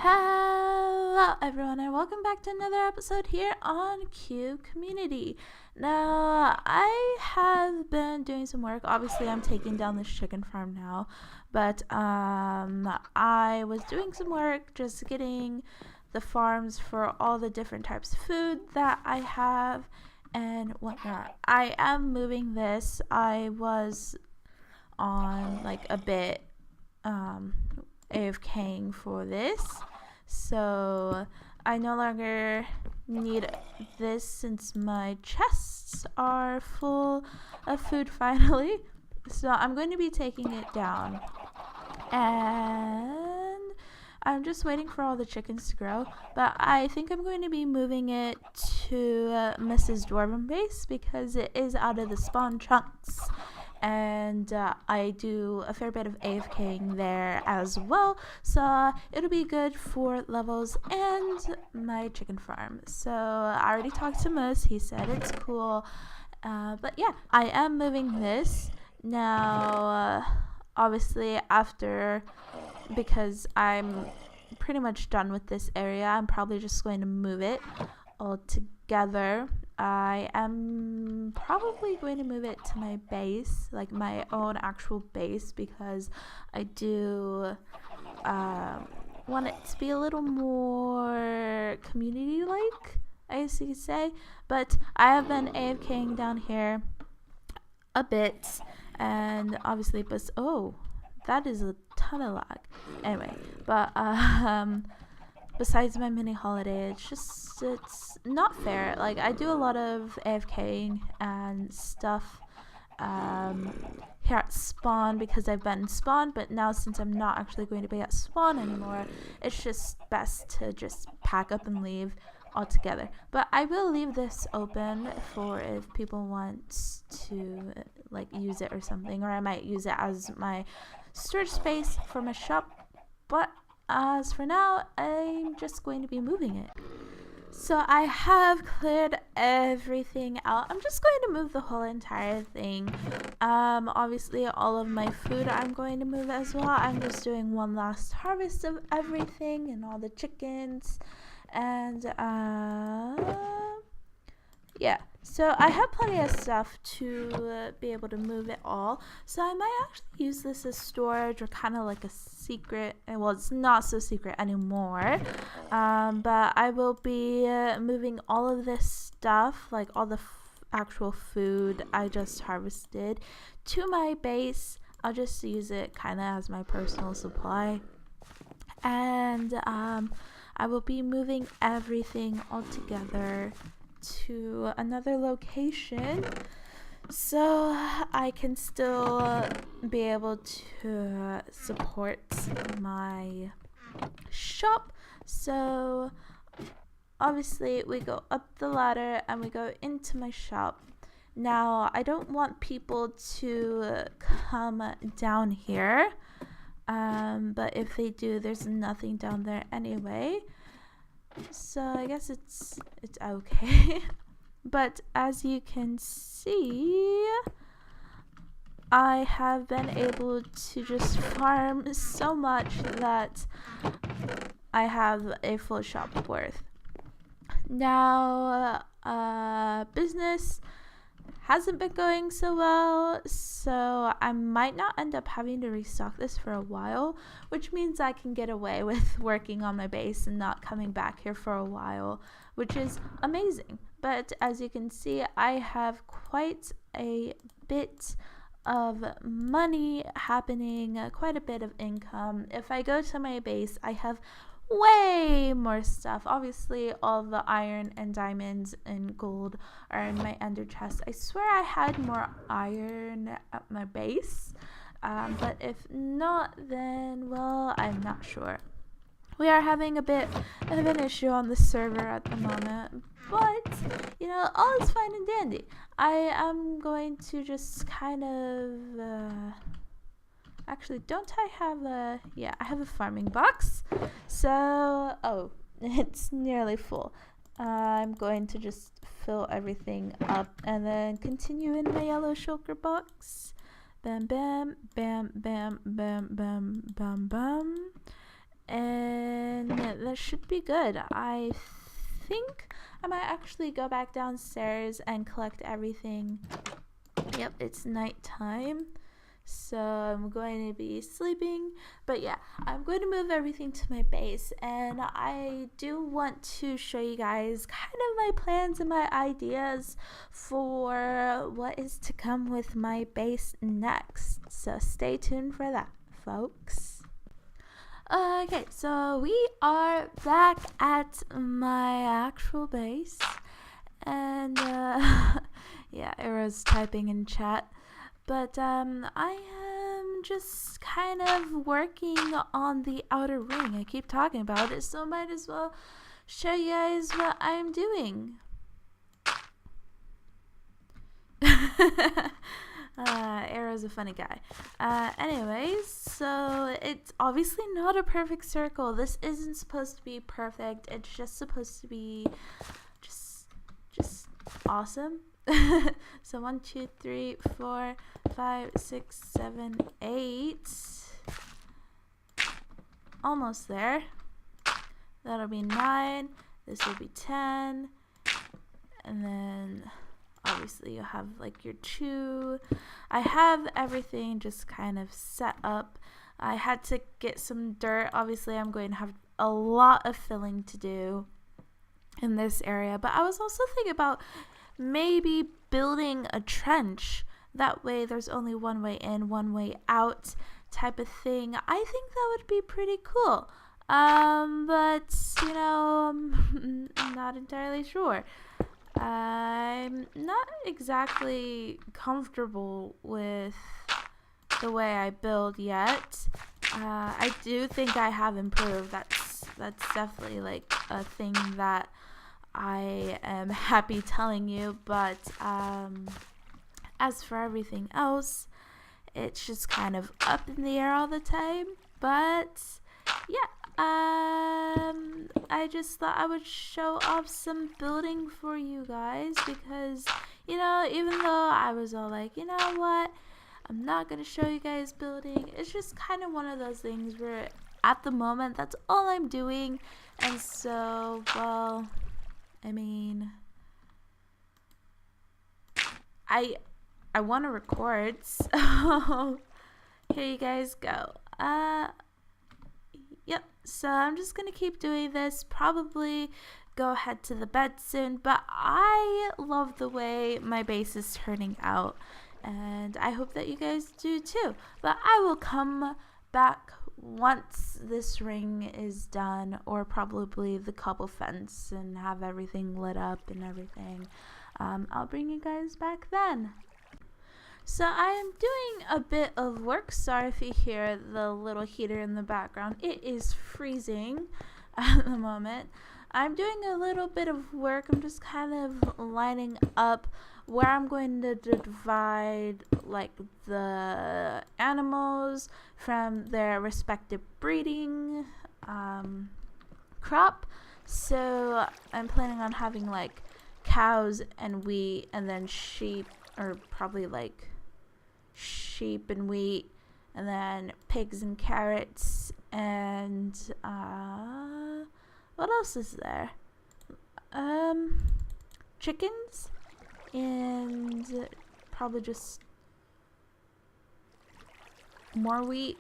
Hello everyone and welcome back to another episode here on Cube Community. Now, I have been doing some work. Obviously, I'm taking down this chicken farm now, but I was doing some work just getting the farms for all the different types of food that I have and whatnot. I am moving this. I was on like a bit AFKing for this, so I no longer need this since my chests are full of food finally. So I'm going to be taking it down, and I'm just waiting for all the chickens to grow, but I think I'm going to be moving it to Mrs. Dwarven base because it is out of the spawn chunks. And I do a fair bit of AFKing there as well, so it'll be good for levels and my chicken farm. So I already talked to Moose, he said it's cool, but yeah, I am moving this now. Obviously after, because I'm pretty much done with this area, I'm probably just going to move it all together. I am probably going to move it to my base, like my own actual base, because I do want it to be a little more community-like, I guess you could say. But I have been AFKing down here a bit, and obviously, but oh, that is a ton of lag. Anyway, but besides my mini holiday, it's not fair. Like, I do a lot of AFKing and stuff here at spawn because I've been in spawn, but now since I'm not actually going to be at spawn anymore, it's just best to just pack up and leave altogether. But I will leave this open for if people want to like use it or something, or I might use it as my storage space for my shop. But as for now, I'm just going to be moving it. So I have cleared everything out. I'm just going to move the whole entire thing. Obviously all of my food I'm going to move as well. I'm just doing one last harvest of everything and all the chickens. And yeah, so I have plenty of stuff to be able to move it all. So I might actually use this as storage, or kind of like a secret. Well, it's not so secret anymore. But I will be moving all of this stuff, like all the actual food I just harvested, to my base. I'll just use it kind of as my personal supply. And I will be moving everything all together to another location so I can still be able to support my shop. So obviously we go up the ladder and we go into my shop. Now I don't want people to come down here, but if they do, there's nothing down there anyway. So I guess it's okay. But as you can see, I have been able to just farm so much that I have a full shop worth. Now, business hasn't been going so well, so I might not end up having to restock this for a while, which means I can get away with working on my base and not coming back here for a while, which is amazing. But as you can see, I have quite a bit of money happening, quite a bit of income. If I go to my base, I have way more stuff. Obviously all the iron and diamonds and gold are in my ender chest. I swear I had more iron at my base, but if not, then well, I'm not sure. We are having a bit of an issue on the server at the moment, but you know, all is fine and dandy. I am going to just kind of actually, don't I have a... yeah, I have a farming box. So, oh, it's nearly full. I'm going to just fill everything up and then continue in my yellow shulker box. Bam, bam, bam, bam, bam, bam, bam, bam. And that should be good. I think I might actually go back downstairs and collect everything. Yep, it's nighttime, so I'm going to be sleeping. But yeah, I'm going to move everything to my base, and I do want to show you guys kind of my plans and my ideas for what is to come with my base next. So stay tuned for that, folks. Okay, so we are back at my actual base, and yeah, Ero's typing in chat, but I am just kind of working on the outer ring. I keep talking about it, so might as well show you guys what I'm doing. Arrow's a funny guy. Anyways, so it's obviously not a perfect circle. This isn't supposed to be perfect. It's just supposed to be just awesome. So 1, 2, 3, 4, 5, 6, 7, 8. Almost there. That'll be 9. This will be 10. And then obviously you have like your 2. I have everything just kind of set up. I had to get some dirt. Obviously I'm going to have a lot of filling to do in this area, but I was also thinking about maybe building a trench. That way there's only one way in, one way out type of thing. I think that would be pretty cool. But you know, I'm not entirely sure. I'm not exactly comfortable with the way I build yet. I do think I have improved. That's definitely like a thing that I am happy telling you. But as for everything else, it's just kind of up in the air all the time. But yeah. I just thought I would show off some building for you guys because, you know, even though I was all like, you know what, I'm not going to show you guys building. It's just kind of one of those things where at the moment, that's all I'm doing. And so, well, I mean, I want to record, so here you guys go. Yep, so I'm just going to keep doing this, probably go ahead to the bed soon, but I love the way my base is turning out, and I hope that you guys do too. But I will come back once this ring is done, or probably the cobble fence, and have everything lit up and everything. I'll bring you guys back then. So I am doing a bit of work. Sorry if you hear the little heater in the background. It is freezing at the moment. I'm doing a little bit of work. I'm just kind of lining up where I'm going to divide like the animals from their respective breeding crop. So I'm planning on having like cows and wheat, and then sheep, or probably like sheep and wheat, and then pigs and carrots, and what else is there? Chickens, and probably just more wheat,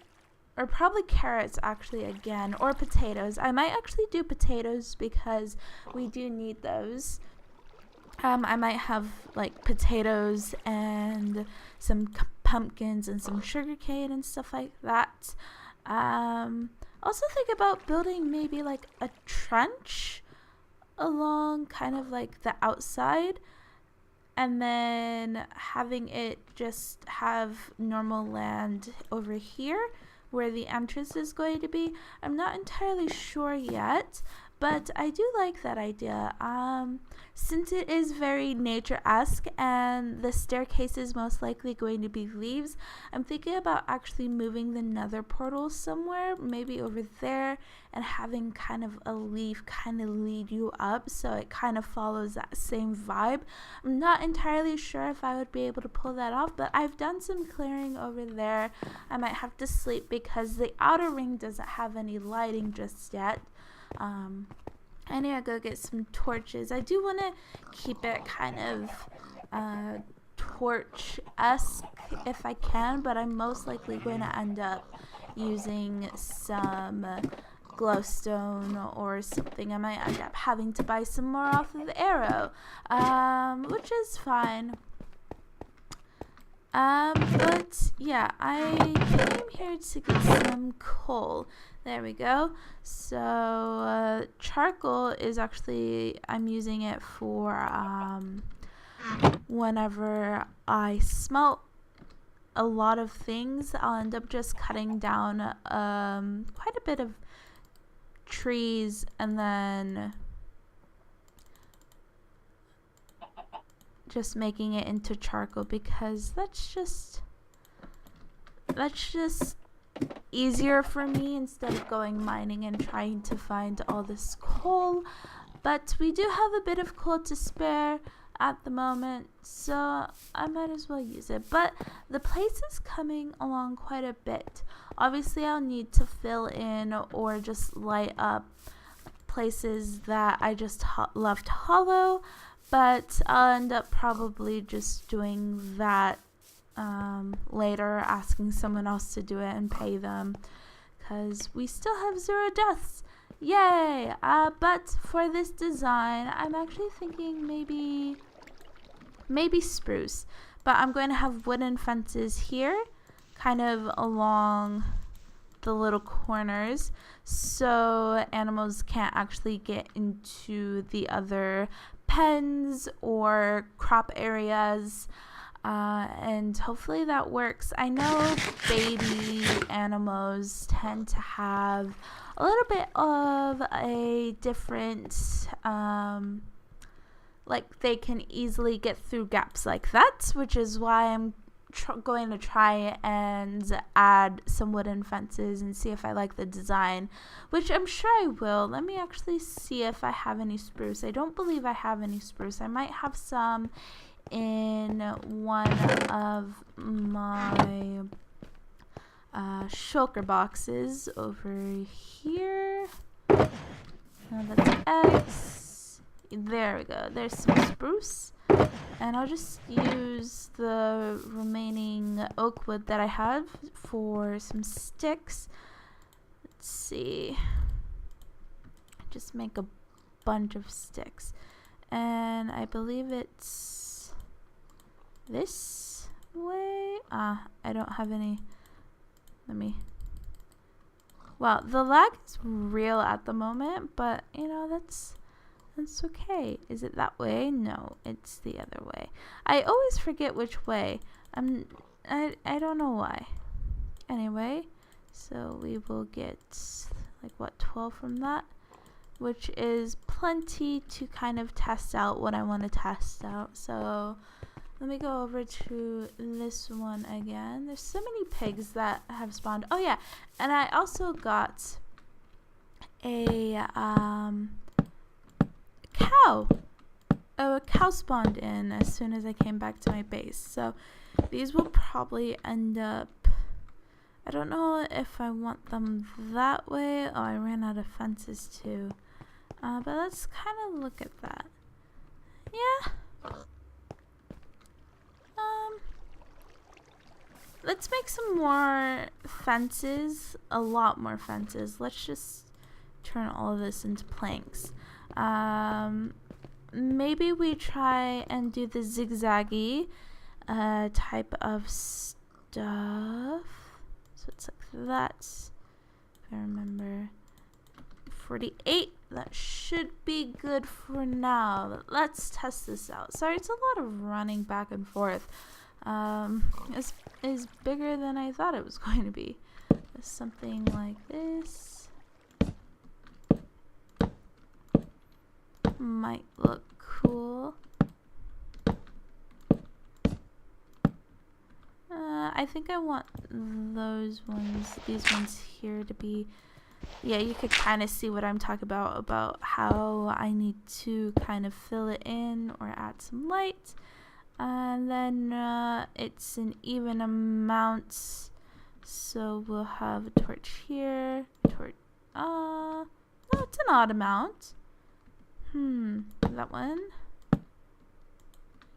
or probably carrots actually again, or potatoes. I might actually do potatoes because we do need those. I might have like potatoes and some pumpkins and some sugarcane and stuff like that. Also think about building maybe like a trench along kind of like the outside, and then having it just have normal land over here where the entrance is going to be. I'm not entirely sure yet, but I do like that idea. Since it is very nature-esque and the staircase is most likely going to be leaves, I'm thinking about actually moving the nether portal somewhere, maybe over there, and having kind of a leaf kind of lead you up, so it kind of follows that same vibe. I'm not entirely sure if I would be able to pull that off, but I've done some clearing over there. I might have to sleep because the outer ring doesn't have any lighting just yet. I need to go get some torches. I do want to keep it kind of torch-esque if I can, but I'm most likely going to end up using some glowstone or something. I might end up having to buy some more off of the arrow, which is fine. But yeah, I came here to get some coal. There we go. So charcoal is actually, I'm using it for whenever I smelt a lot of things, I'll end up just cutting down quite a bit of trees and then just making it into charcoal, because that's just easier for me instead of going mining and trying to find all this coal. But we do have a bit of coal to spare at the moment, so I might as well use it. But the place is coming along quite a bit. Obviously I'll need to fill in or just light up places that I just left hollow, but I'll end up probably just doing that later, asking someone else to do it and pay them, because we still have 0 deaths. Yay! But for this design, I'm actually thinking maybe spruce, but I'm going to have wooden fences here, kind of along the little corners, so animals can't actually get into the other pens or crop areas, and hopefully that works. I know baby animals tend to have a little bit of a different, like they can easily get through gaps like that, which is why I'm going to try and add some wooden fences and see if I like the design, which I'm sure I will. Let me actually see if I have any spruce. I don't believe I have any spruce. I might have some in one of my shulker boxes over here. No, that's X. There we go. There's some spruce. And I'll just use the remaining oak wood that I have for some sticks. Let's see. Just make a bunch of sticks. And I believe it's this way. I don't have any. Well, the lag is real at the moment, but you know, that's okay. Is it that way? No, it's the other way. I always forget which way. I don't know why. Anyway, so we will get like what, 12 from that, which is plenty to kind of test out what I want to test out. So let me go over to this one again. There's so many pigs that have spawned. Oh yeah, and I also got a cow. Oh, a cow spawned in as soon as I came back to my base. So these will probably end up, I don't know if I want them that way. Oh, I ran out of fences too. But let's kind of look at that. Yeah. Let's make some more fences, a lot more fences. Let's just turn all of this into planks. Maybe we try and do the zigzaggy type of stuff. So it's like that. If I remember, 48. That should be good for now. Let's test this out. Sorry, it's a lot of running back and forth. Is bigger than I thought it was going to be. Something like this might look cool. I think I want these ones here to be, yeah, you could kind of see what I'm talking about how I need to kind of fill it in or add some light. And then it's an even amount, so we'll have a torch here, no, it's odd amount. That one?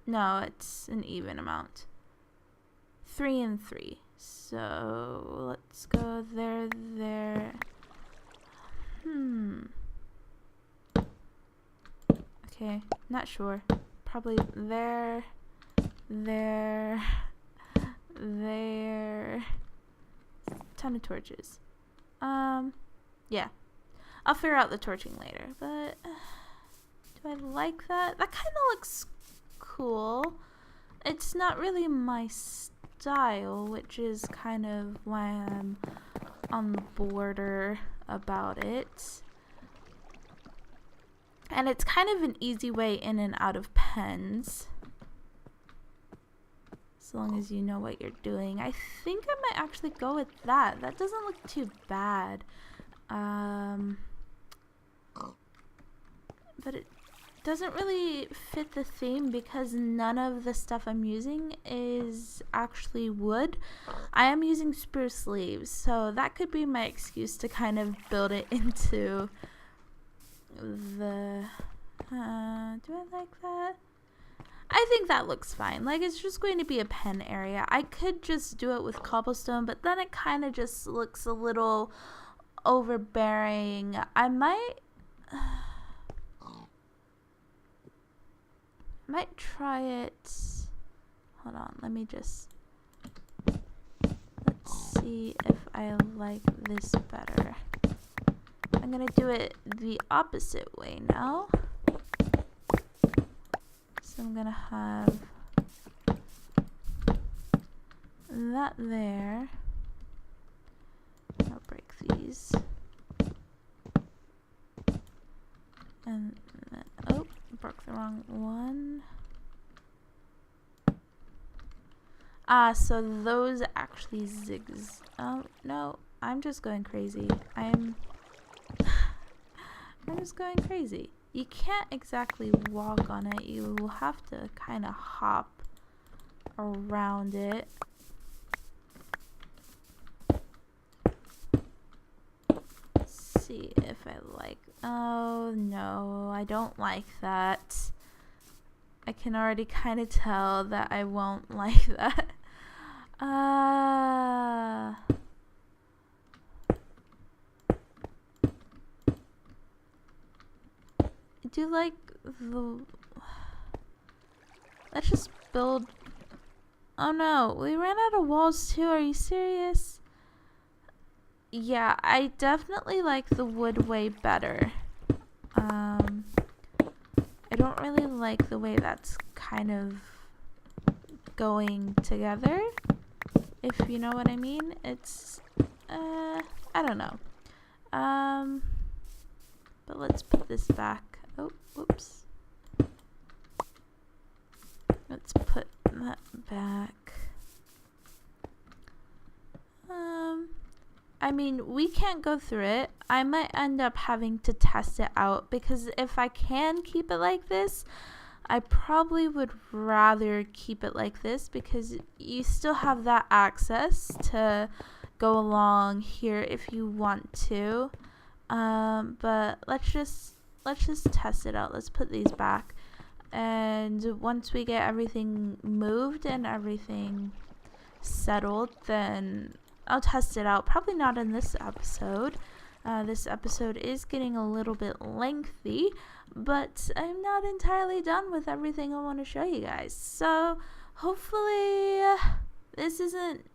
No, it's an even amount. 3 and 3. So let's go there, there. Okay, not sure. Probably there, there, there. Ton of torches. Yeah. I'll figure out the torching later, but do I like that? That kind of looks cool. It's not really my style, which is kind of why I'm on the border about it. And it's kind of an easy way in and out of pens, as long as you know what you're doing. I think I might actually go with that. That doesn't look too bad. But it doesn't really fit the theme because none of the stuff I'm using is actually wood. I am using spruce leaves, so that could be my excuse to kind of build it into the... do I like that? I think that looks fine. Like, it's just going to be a pen area. I could just do it with cobblestone, but then it kind of just looks a little overbearing. I might try it. Hold on, let me just, let's see if I like this better. I'm gonna do it the opposite way now. So I'm gonna have that there. I'll break these. And then, oh, broke the wrong one. So those actually zigs. Oh, no, I'm just going crazy. I'm just going crazy. You can't exactly walk on it. You will have to kind of hop around it. Let's see if I like... Oh, no, I don't like that. I can already kind of tell that I won't like that. I do like the... Let's just build... Oh no, we ran out of walls too, are you serious? Yeah, I definitely like the wood way better. I don't really like the way that's kind of going together, if you know what I mean. It's, I don't know. But let's put this back. Oh, whoops. Let's put that back. I mean, we can't go through it. I might end up having to test it out because if I can keep it like this, I probably would rather keep it like this because you still have that access to go along here if you want to. But let's just test it out. Let's put these back. And once we get everything moved and everything settled, then I'll test it out. Probably not in this episode. This episode is getting a little bit lengthy, but I'm not entirely done with everything I want to show you guys. So hopefully this isn't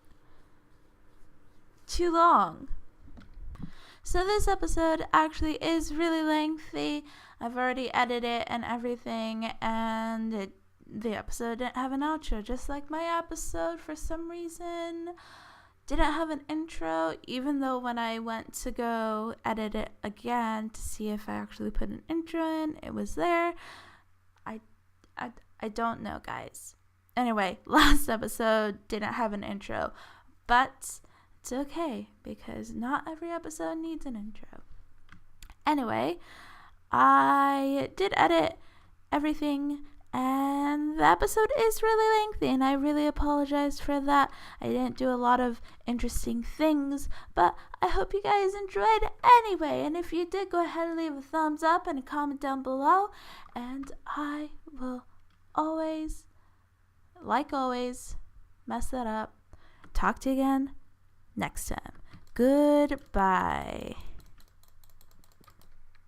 too long. So this episode actually is really lengthy. I've already edited it and everything, and the episode didn't have an outro, just like my episode for some reason didn't have an intro, even though when I went to go edit it again to see if I actually put an intro in, it was there. I don't know, guys. Anyway, last episode didn't have an intro, but it's okay because not every episode needs an intro. Anyway, I did edit everything And the episode is really lengthy, and I really apologize for that. I didn't do a lot of interesting things, but I hope you guys enjoyed anyway. And if you did, go ahead and leave a thumbs up and a comment down below. And I will always, like always, mess that up. Talk to you again next time. Goodbye.